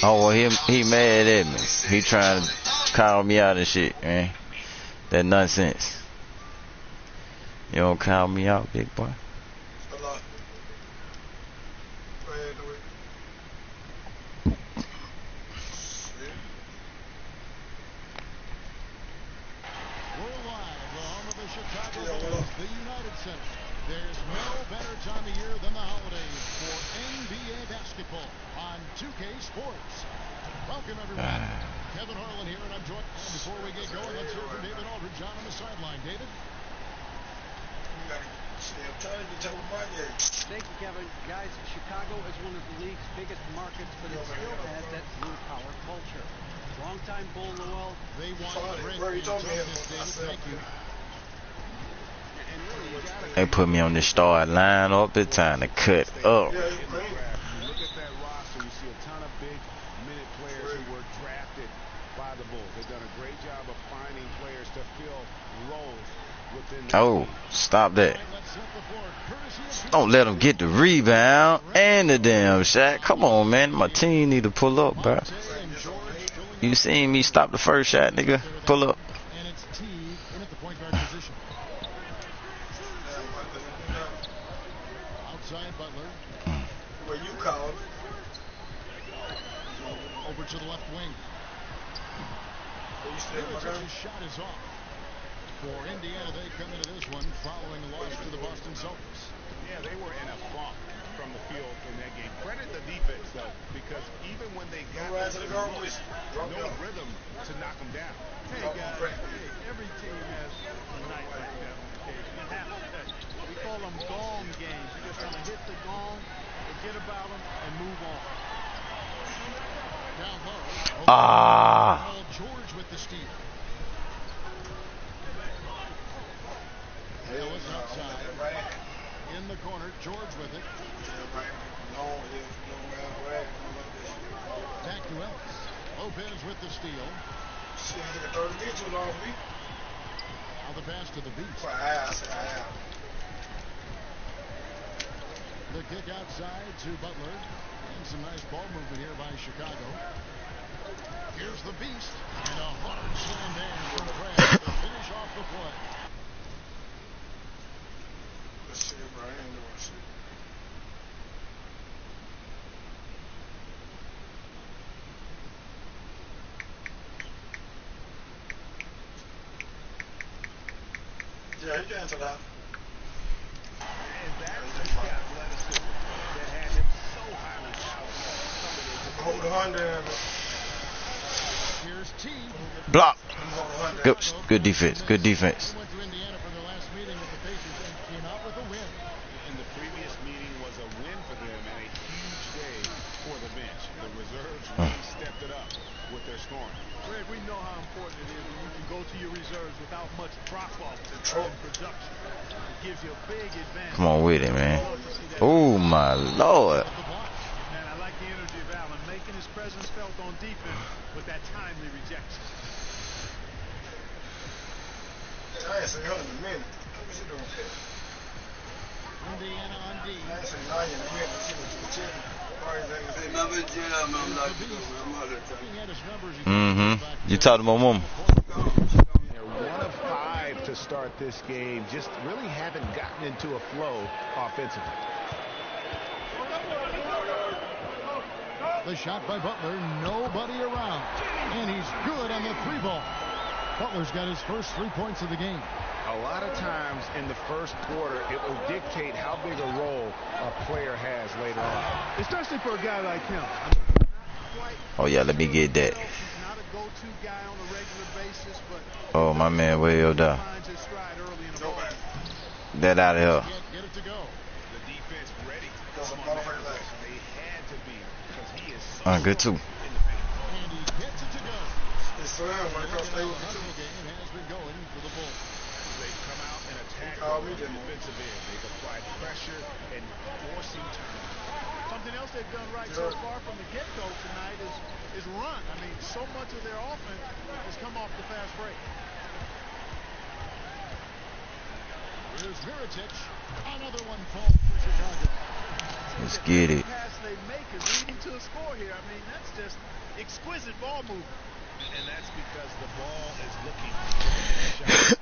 Oh, well, he mad at me. He trying to call me out and shit, man. That nonsense. You don't call me out, big boy. The United Center. There's no better time of year than the holidays for NBA basketball on 2K Sports. Welcome, everyone. Kevin Harlan here, and I'm joined. And before we get going, let's hear from David Aldridge on the sideline. David? Thank you, Kevin. Guys, Chicago is one of the league's biggest markets, but it still has that blue-collar culture. Longtime Bull Noel. They want great fans on this, David. Thank you. They put me on the start line up. It's time to cut up. You look at that roster, you see a ton of big minute players who were drafted by the Bulls. They've done a great job of finding players to fill roles within the Oh, stop that. Don't let them get the rebound and the damn shot. Come on, man. My team need to pull up, bro. You seen me stop the first shot, nigga. Pull up. And it's Teague in at the point guard position. Outside Butler. Where you call it. Over to the left wing. His shot is off. For Indiana, they come into this one following a loss to the Boston Celtics. Yeah, they were in a funk from the field in that game. Credit the defense, though, because even when they got no rhythm to knock them down. Hey, guys, every team has a night like that on occasion. It happens. We call them gong games. You just kind of hit the gong, forget about them, and move on. Down low. George with the steal. Ellis outside. In the corner, George with it. Back to Ellis. Lopez with the steal. Now the pass to the Beast. The kick outside to Butler. And some nice ball movement here by Chicago. Here's the Beast. And a hard slam down from Fred to finish off the play. Let's see, Brian. Yeah, he can answer that. And that's the athleticism that had him so highly touted. Hold the Honda. Here's T. Block. Good defense. Good defense. Went to Indiana for their last meeting with the Pacers and came out with a win. And the previous meeting was a win for them and a huge day for the bench. The reserves really stepped it up with their scoring. Fred, we know how important it is when you can go to your reserves without much drop-off in production. It gives you a big advantage. Come on with it, man. Oh, my Lord. Man, I like the energy of Allen, making his presence felt on defense with that timely rejection. I ain't seen her in a minute. What was she doing? Indiana on D. I ain't seen her in a minute. She was chilling. You talking to my mom? They're 1 of 5 to start this game. Just really haven't gotten into a flow offensively. The shot by Butler, nobody around. And he's good on the 3-ball. Butler's got his first 3 points of the game. A lot of times in the first quarter, it will dictate how big a role a player has later on. Especially for a guy like him. Oh, yeah, let me get that. He's not a go-to guy on a regular basis, but Oh, my man, way up there. finds his stride early in the ball. That out of here. Get it to go. The defense ready. They had to be because he is so Good, too. And he gets it to go. His son, when it comes to The game has been going for the Bulls. They've come out and attacked on the defensive end. They've applied pressure and forcing turnovers. Something else they've done right so far from the get-go tonight is run. I mean, so much of their offense has come off the fast break. Here's Mirotic. Another one falls for Chicago. Let's get it. Pass they make is leading to a score here. I mean, that's just exquisite ball movement. And that's because the ball is looking for the shot.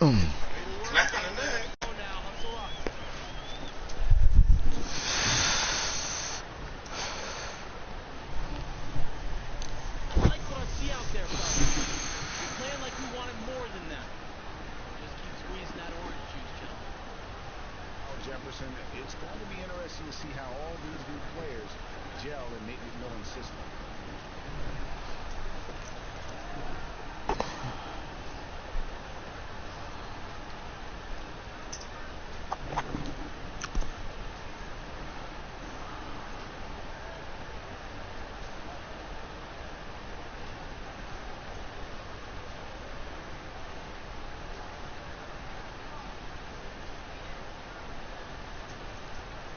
Smack on the neck. I like what I see out there, fellas. We're playing like we wanted more than that. Just keep squeezing that orange juice, gentlemen. Oh, Jefferson, it's going to be interesting to see how all these new players gel in Nate McMillan's system.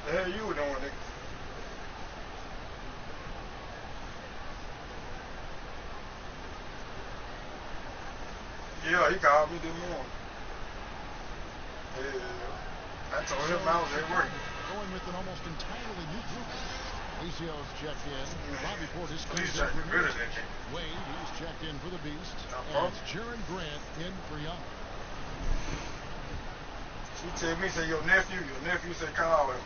The hell you were doing, nigga? Yeah, he called me this morning. Yeah. I told him I was at work. Going with an almost entirely new group. ACL's checked in. Bobby Portis comes He's in trying to for get rid of that Mirotic. thing. Wade, he's checked in for the Beast. Uh-huh. And it's Jaron Grant in for Young. He tell me, say, your nephew said, call him.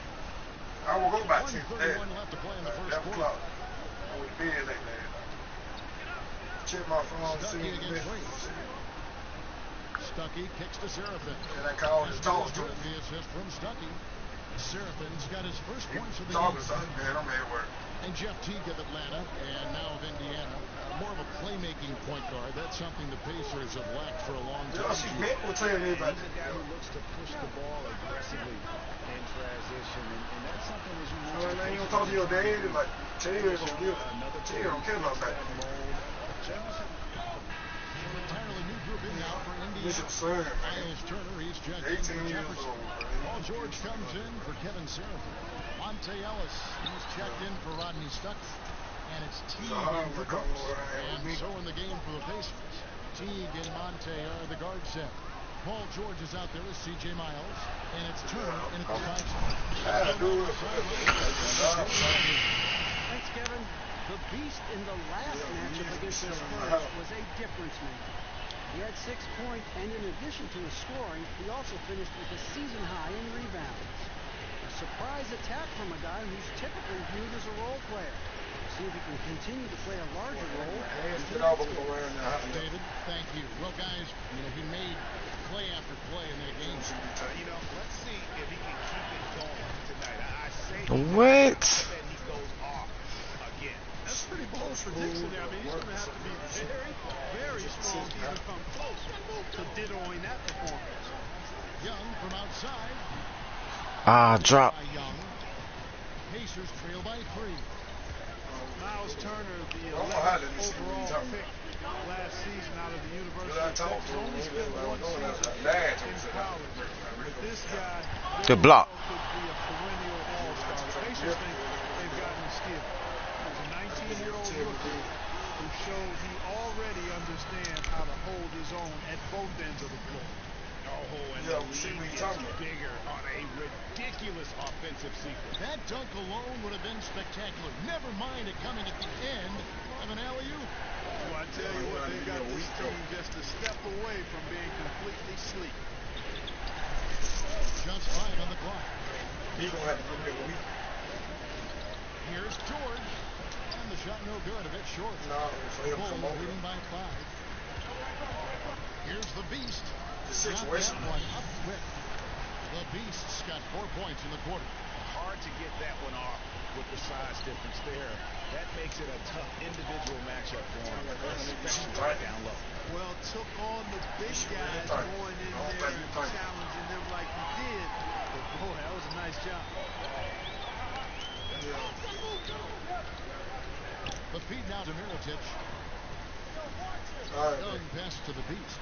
I will go by 10. 1:31 left to play in the first 11 quarter. o'clock. I was busy last night. Check my phone, see Stuckey the against message. Wade. Stuckey kicks to Seraphin. And I called his talk to Good, him. the assist from Stuckey. Seraphin's got his first points of the Talking game. something, man, I'm at work. And Jeff Teague of Atlanta, and now of Indiana. More of a playmaking point guard. That's something the Pacers have lacked for a long You time. know, she meant will tell everybody. He's a guy who looks to push the ball aggressively in transition, and that's something as you You know, man, you don't talk to your dad, like, tell you don't give it. Tell you don't care about that. Jefferson. An entirely new group in now for This Indiana. is son, man. Myers Turner, he's checked in 18 for years Jefferson. old, man. Paul George comes in for Kevin Seraphin. Monte Ellis, he's checked in for Rodney Stuckey. And it's Teague in for Brooks. And so in the game for the Pacers. Teague and Monte are the guard set. Paul George is out there with C.J. Miles. And it's Turner in at the 5 spot. Thanks, Kevin. The Beast in the last matchup against the Spurs was a difference maker. He had 6 points, and in addition to his scoring, he also finished with a season high in rebounds. A surprise attack from a guy who's typically viewed as a role player. See if he can continue to play a larger role. David, thank you. Well, guys, he made play after play in that game. Let's see if he can keep it going tonight. I say What? that he goes off again. That's pretty bold prediction there. I mean, he's going to have to be very, very strong to even come close to dittoing that performance. Young from outside. Drop. By Young. Pacers trail by 3. Miles Turner, the Oh, 11th I didn't see what overall he's talking pick last season out of the University I of talked Texas. to him, Only he spent was one like, season "Dad, in college. But this guy Good block. could be a perennial all-star. The Pacers think they've gotten a steal. He's a 19-year-old rookie who showed he already understands how to hold his own at both ends of the floor. And Yeah, the see what lead he's gets talking about. bigger on a ridiculous offensive sequence. That dunk alone would have been spectacular. Never mind it coming at the end of an alley-oop. Well, I tell you what, they've got this team just a step away from being completely sleep. Just 5 on the clock. He's going to have to give me a week. Here's George. And the shot no good, a bit short. No, for him to come Bulls over. leading by 5. Here's the Beast. The Got situation. that one up quick. The Beast's got 4 points in the quarter. Hard to get that one off with the size difference there. That makes it a tough individual matchup for him, especially right down low. Well, took on the big guys going in there and challenging them like he did. But boy, that was a nice job. The feed now to Mirotic. All right, Young pass to the Beast.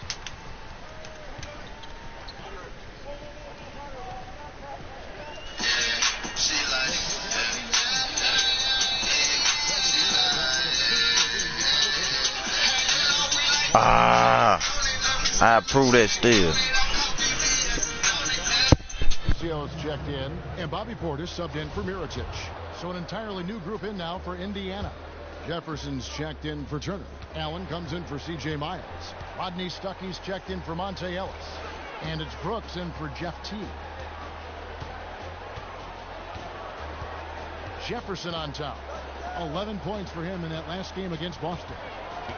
I approve that still. Seals checked in, and Bobby Portis subbed in for Mirotic. So an entirely new group in now for Indiana. Jefferson's checked in for Turner. Allen comes in for C.J. Miles. Rodney Stuckey's checked in for Monte Ellis. And it's Brooks in for Jeff Teague. Jefferson on top. 11 points for him in that last game against Boston.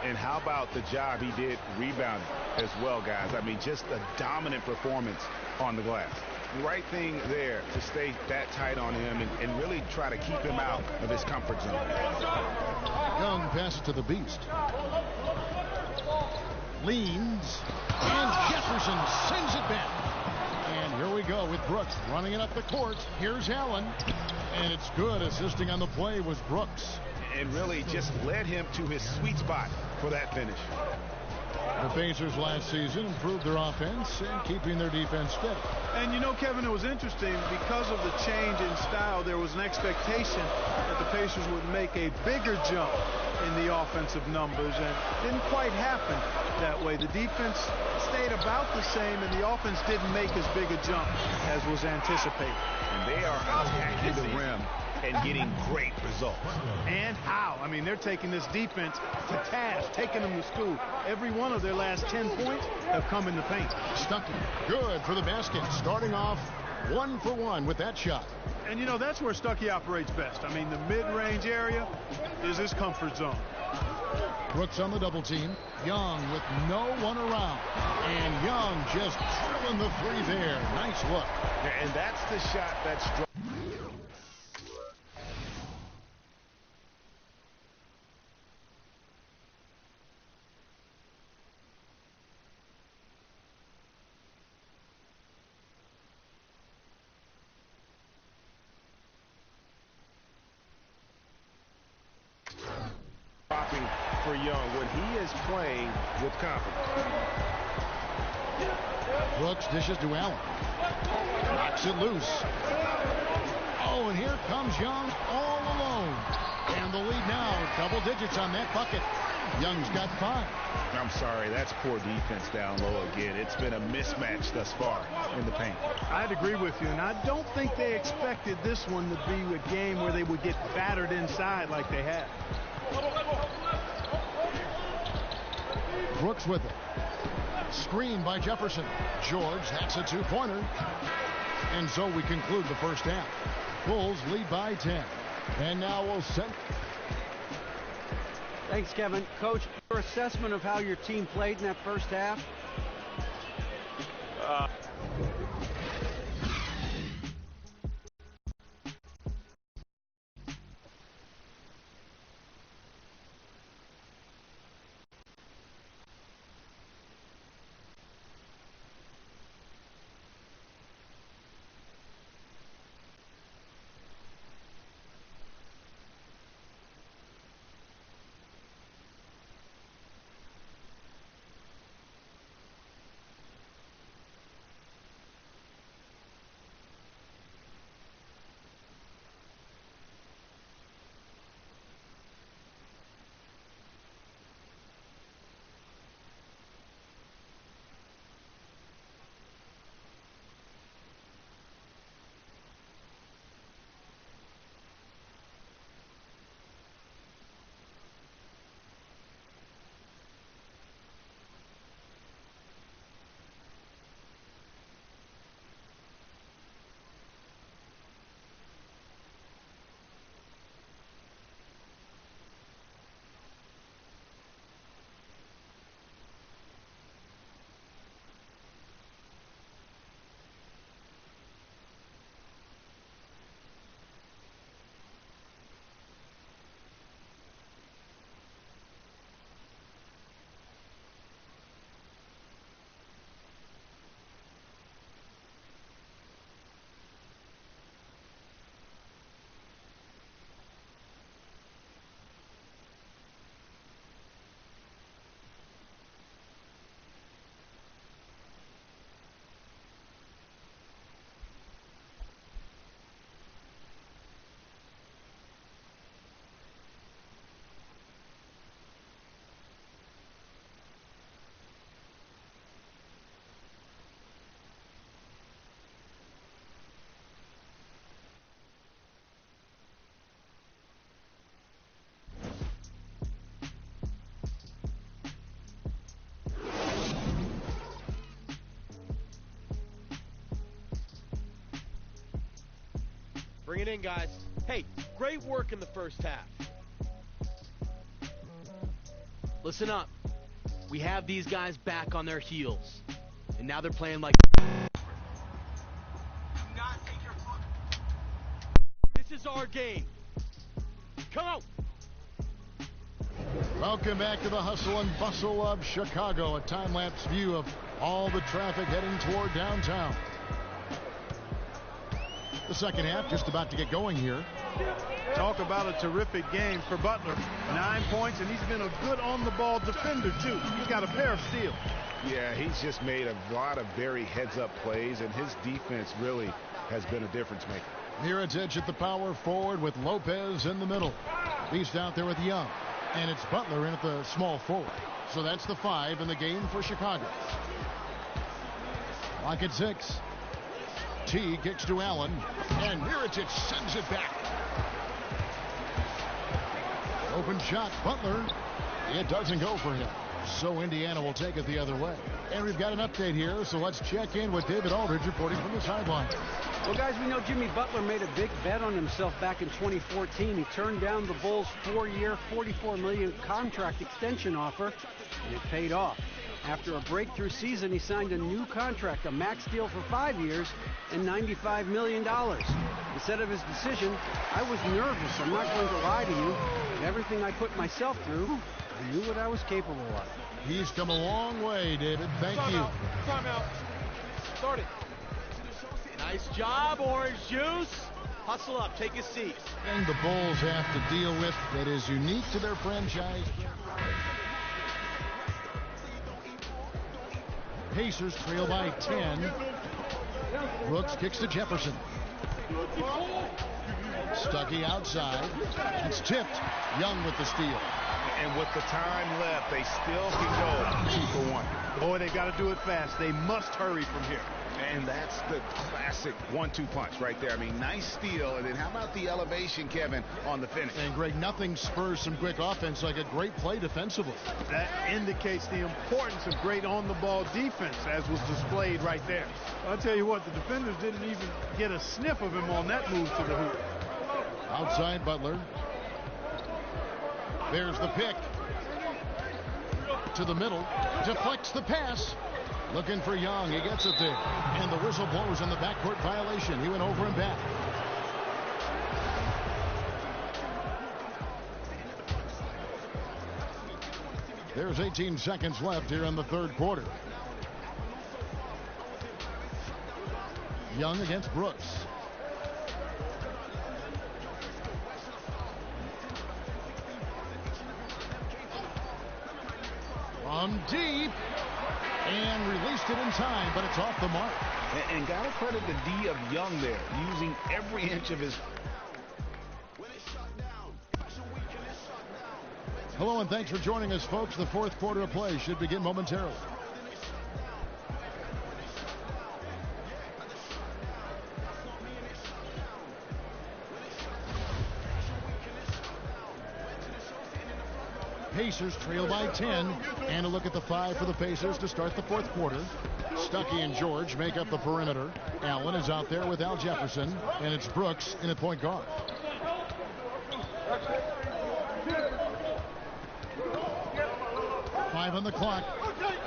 And how about the job he did rebounding as well, guys? I mean, just a dominant performance on the glass. The right thing there to stay that tight on him and really try to keep him out of his comfort zone. Young passes to the beast. Leans. And Jefferson sends it back. And here we go with Brooks running it up the court. Here's Allen. And it's good. Assisting on the play was Brooks. And really just led him to his sweet spot for that finish. The Pacers last season improved their offense and keeping their defense steady. And you know, Kevin, it was interesting because of the change in style. There was an expectation that the Pacers would make a bigger jump in the offensive numbers, and it didn't quite happen that way. The defense stayed about the same, and the offense didn't make as big a jump as was anticipated. And they are attacking the rim and getting great results. And how? I mean, they're taking this defense to task, taking them to school. Every one of their last 10 points have come in the paint. Stuckey, good for the basket. Starting off 1 for 1 with that shot. And, you know, that's where Stuckey operates best. I mean, the mid-range area is his comfort zone. Brooks on the double team. Young with no one around. And Young just drilling the three there. Nice look. And that's the shot that's... for Young when he is playing with confidence. Brooks dishes to Allen. Knocks it loose. Oh, and here comes Young all alone. And the lead now, double digits on that bucket. Young's got 5. I'm sorry, that's poor defense down low again. It's been a mismatch thus far in the paint. I'd agree with you, and I don't think they expected this one to be a game where they would get battered inside like they have. Brooks with it. Screen by Jefferson. George, that's a 2-pointer. And so we conclude the first half. Bulls lead by 10. And now we'll send... Thanks, Kevin. Coach, your assessment of how your team played in that first half? Bring it in, guys. Hey, great work in the first half. Listen up. We have these guys back on their heels. And now they're playing like... This is our game. Come on. Welcome back to the hustle and bustle of Chicago. A time-lapse view of all the traffic heading toward downtown. The second half just about to get going here. Talk about a terrific game for Butler. 9 points, and he's been a good on-the-ball defender, too. He's got a pair of steals. Yeah, he's just made a lot of very heads-up plays, and his defense really has been a difference maker. Mirotic at the power forward with Lopez in the middle. Beast out there with Young. And it's Butler in at the small forward. So that's the 5 in the game for Chicago. Lock at 6. T kicks to Allen. And Mirotic sends it back. Open shot. Butler. It doesn't go for him. So Indiana will take it the other way. And we've got an update here, so let's check in with David Aldridge reporting from the sideline. Well, guys, we know Jimmy Butler made a big bet on himself back in 2014. He turned down the Bulls' 4-year, $44 million contract extension offer, and it paid off. After a breakthrough season, he signed a new contract, a max deal for 5 years and $95 million. Instead of his decision, I was nervous. I'm not going to lie to you. With everything I put myself through, I knew what I was capable of. He's come a long way, David. Thank you. Time out. Start it. Nice job, Orange Juice. Hustle up. Take a seat. And the Bulls have to deal with that is unique to their franchise. Pacers trail by 10. Brooks kicks to Jefferson. Stuckey outside. It's tipped. Young with the steal. And with the time left, they still can go 2 for 1. Boy, they got to do it fast. They must hurry from here. And that's the classic 1-2 punch right there. I mean, nice steal. And then how about the elevation, Kevin, on the finish? And Greg, nothing spurs some quick offense like a great play defensively. That indicates the importance of great on-the-ball defense, as was displayed right there. I'll tell you what, the defenders didn't even get a sniff of him on that move to the hoop. Outside Butler. There's the pick. To the middle. Deflects the pass. Looking for Young. He gets it there. And the whistle blows on the backcourt violation. He went over and back. There's 18 seconds left here in the third quarter. Young against Brooks. From deep. And released it in time, but it's off the mark. And got to credit the D of Young there, using every inch of his... Hello and thanks for joining us, folks. The fourth quarter of play should begin momentarily. Pacers trail by 10. And a look at the 5 for the Pacers to start the fourth quarter. Stuckey and George make up the perimeter. Allen is out there with Al Jefferson. And it's Brooks in at point guard. Five on the clock.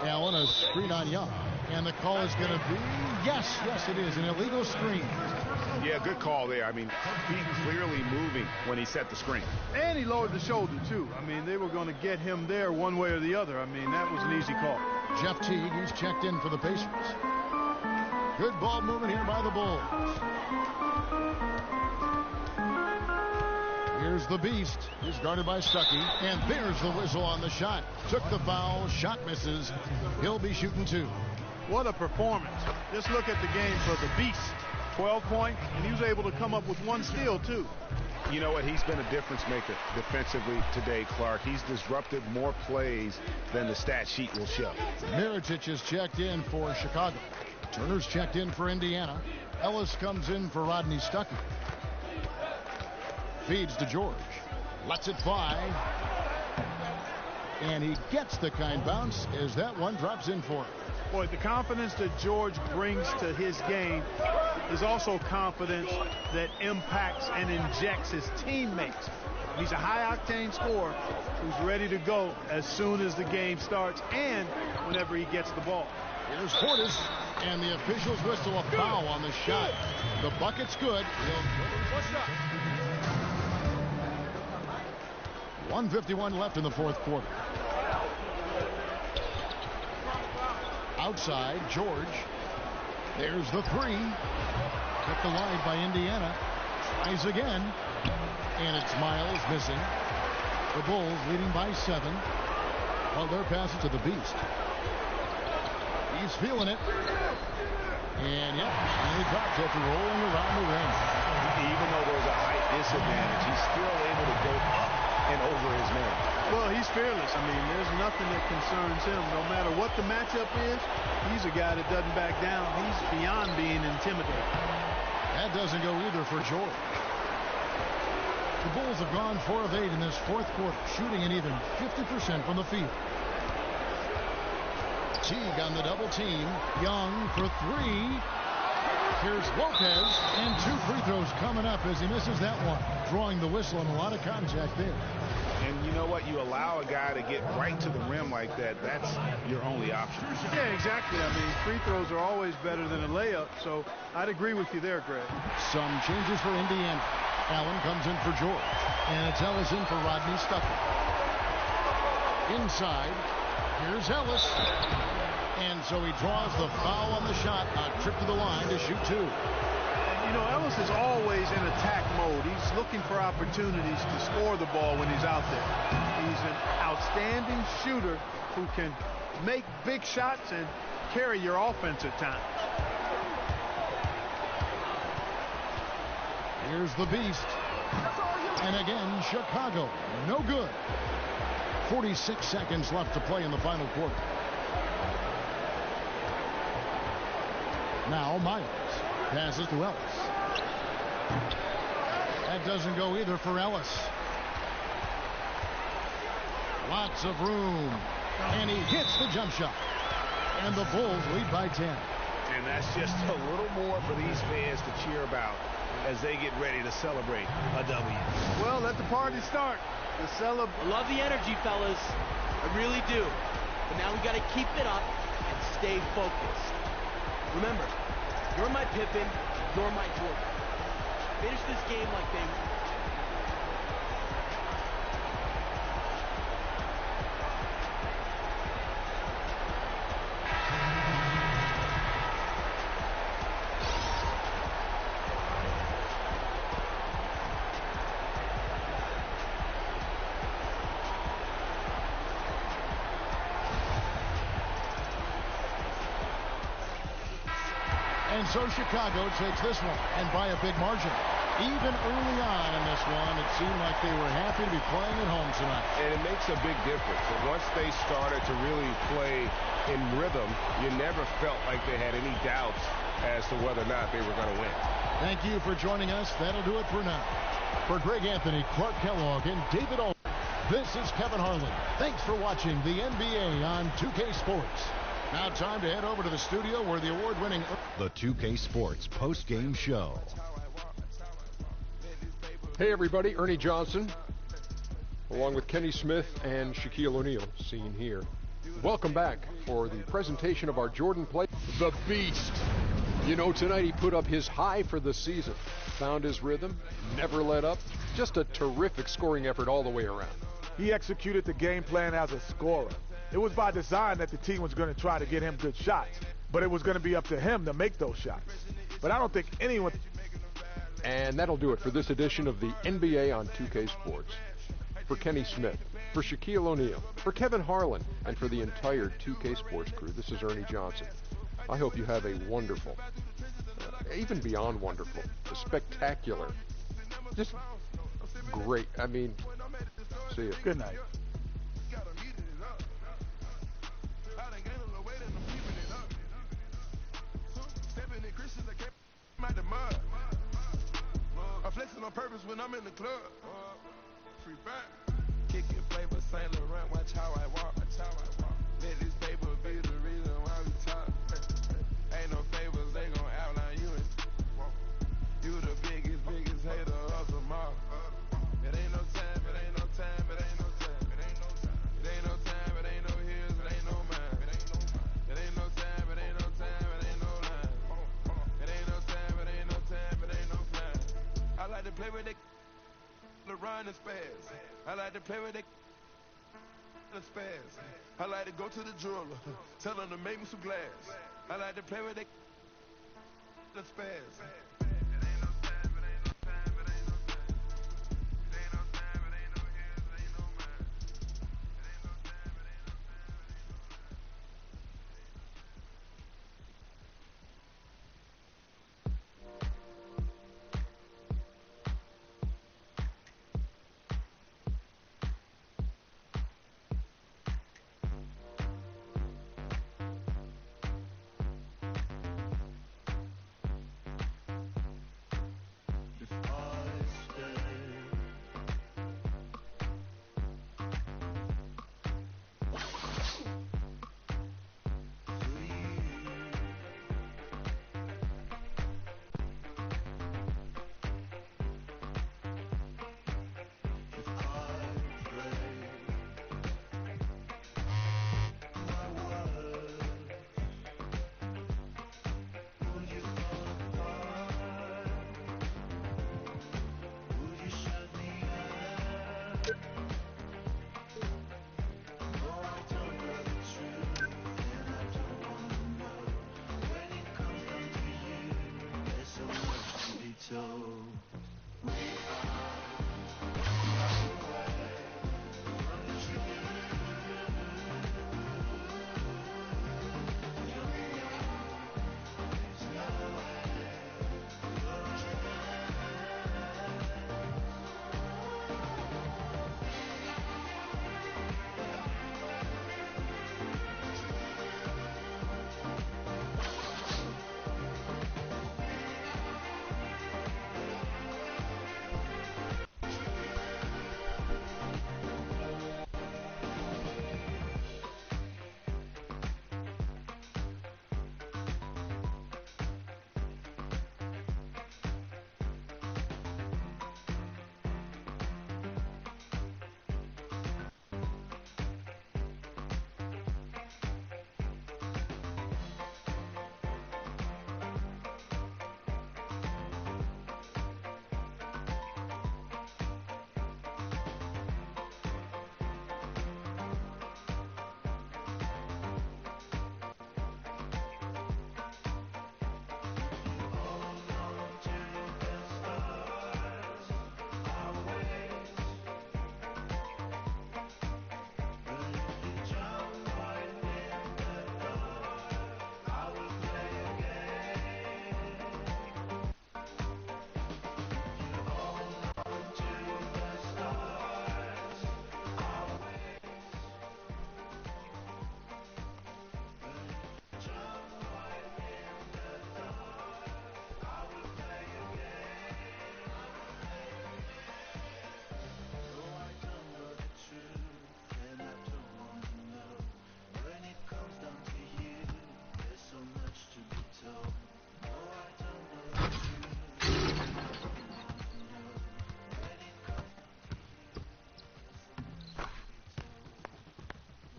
Allen, a screen on Young. And the call is going to be, yes, it is, an illegal screen. Yeah, good call there. I mean, feet clearly moving when he set the screen. And he lowered the shoulder, too. I mean, they were going to get him there one way or the other. I mean, that was an easy call. Jeff Teague, he's checked in for the Pacers. Good ball movement here by the Bulls. Here's the Beast. He's guarded by Stuckey. And there's the whistle on the shot. Took the foul. Shot misses. He'll be shooting 2. What a performance. Just look at the game for the Beast. 12 points, and he was able to come up with 1 steal, too. You know what? He's been a difference maker defensively today, Clark. He's disrupted more plays than the stat sheet will show. Mirotic is checked in for Chicago. Turner's checked in for Indiana. Ellis comes in for Rodney Stuckey. Feeds to George. Lets it fly. And he gets the kind bounce as that one drops in for him. Boy, the confidence that George brings to his game is also confidence that impacts and injects his teammates. He's a high-octane scorer who's ready to go as soon as the game starts and whenever he gets the ball. Here's Portis, and the officials whistle a foul on the shot. The bucket's good. 1:51 left in the fourth quarter. Outside, George. There's the three. Kept alive by Indiana. Tries again. And it's Miles missing. The Bulls leading by 7. Butler passes to the Beast. He's feeling it. And yep, finally drops after rolling around the rim. Even though there's a height disadvantage, he's still able to go up and over his man. Well, he's fearless. I mean, there's nothing that concerns him. No matter what the matchup is, he's a guy that doesn't back down. He's beyond being intimidated. That doesn't go either for George. The Bulls have gone 4 of 8 in this fourth quarter, shooting an even 50% from the field. Teague on the double team. Young for 3. Here's Lopez, and 2 free throws coming up as he misses that one. Drawing the whistle and a lot of contact there. And you know what? You allow a guy to get right to the rim like that, that's your only option. Yeah, exactly. I mean, free throws are always better than a layup, so I'd agree with you there, Greg. Some changes for Indiana. Allen comes in for George, and it's Ellis in for Rodney Stuckey. Inside, here's Ellis. And so he draws the foul on the shot. A trip to the line to shoot 2. You know, Ellis is always in attack mode. He's looking for opportunities to score the ball when he's out there. He's an outstanding shooter who can make big shots and carry your offense at times. Here's the Beast. And again, Chicago. No good. 46 seconds left to play in the final quarter. Now Miles passes to Ellis. That doesn't go either for Ellis. Lots of room. And he hits the jump shot. And the Bulls lead by 10. And that's just a little more for these fans to cheer about as they get ready to celebrate a W. Well, let the party start. I love the energy, fellas. I really do. But now we got to keep it up and stay focused. Remember, you're my Pippen, you're my Jordan. Finish this game like they were. And so Chicago takes this one, and by a big margin. Even early on in this one, it seemed like they were happy to be playing at home tonight. And it makes a big difference. And once they started to really play in rhythm, you never felt like they had any doubts as to whether or not they were going to win. Thank you for joining us. That'll do it for now. For Greg Anthony, Clark Kellogg, and David Olman, this is Kevin Harlan. Thanks for watching the NBA on 2K Sports. Now time to head over to the studio where the award-winning... The 2K Sports post-game show. Hey everybody, Ernie Johnson, along with Kenny Smith and Shaquille O'Neal, seen here. Welcome back for the presentation of our Jordan play. The Beast. You know, tonight he put up his high for the season. Found his rhythm, never let up. Just a terrific scoring effort all the way around. He executed the game plan as a scorer. It was by design that the team was going to try to get him good shots, but it was going to be up to him to make those shots. But I don't think anyone... And that'll do it for this edition of the NBA on 2K Sports. For Kenny Smith, for Shaquille O'Neal, for Kevin Harlan, and for the entire 2K Sports crew, this is Ernie Johnson. I hope you have a wonderful, even beyond wonderful, spectacular, just great. I mean, see you. Good night. I'm flexing on purpose when I'm in the club. Free back. Kicking flavor Saint Laurent. Watch how I walk. Let this paper be the reason why we talk. play with it, the run and spaz. I like to play with it, the spaz. I like to go to the jeweler, tell him to make me some glass. I like to play with it, the spaz.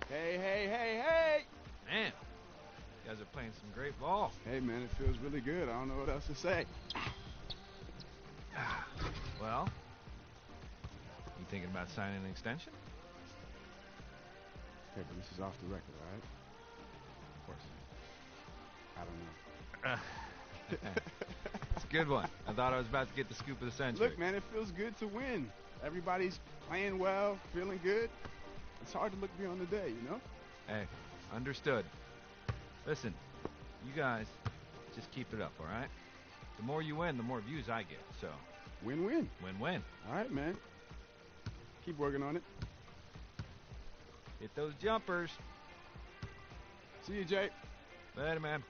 Hey, hey, hey, hey! Man, you guys are playing some great ball. Hey, man, it feels really good. I don't know what else to say. Well, you thinking about signing an extension? Hey, but this is off the record, all right? Of course. I don't know. It's a good one. I thought I was about to get the scoop of the century. Look, man, it feels good to win. Everybody's playing well, feeling good. It's hard to look beyond the day, you know? Hey, understood. Listen, you guys just keep it up, all right? The more you win, the more views I get, so... Win-win. Win-win. All right, man. Keep working on it. Hit those jumpers. See you, Jay. Later, man.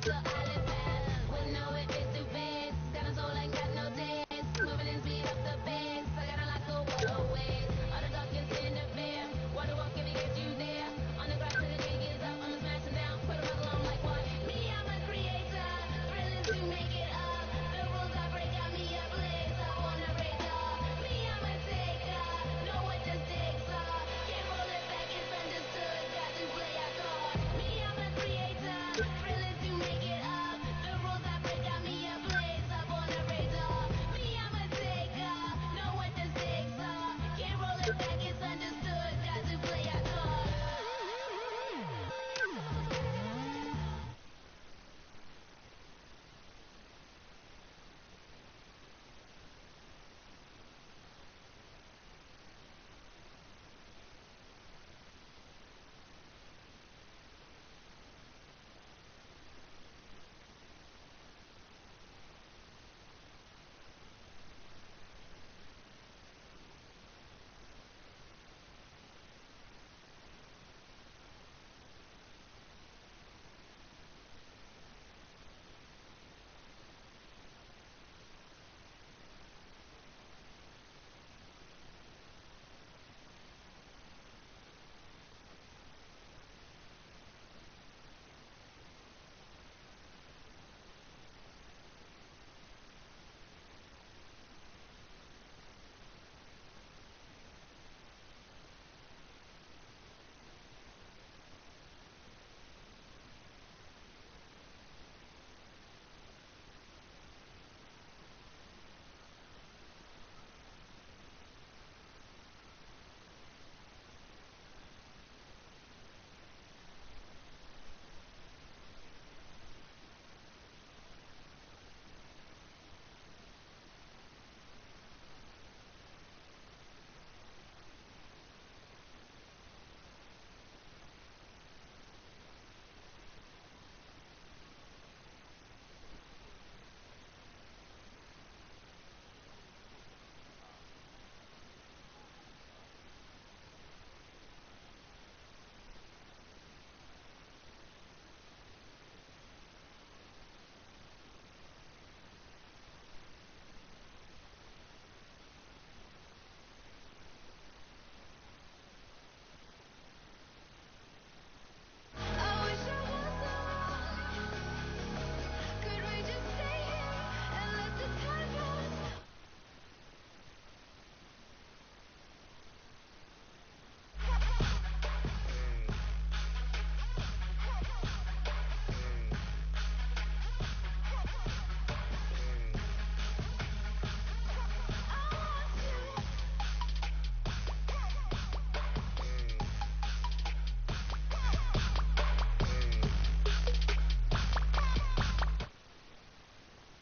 It's a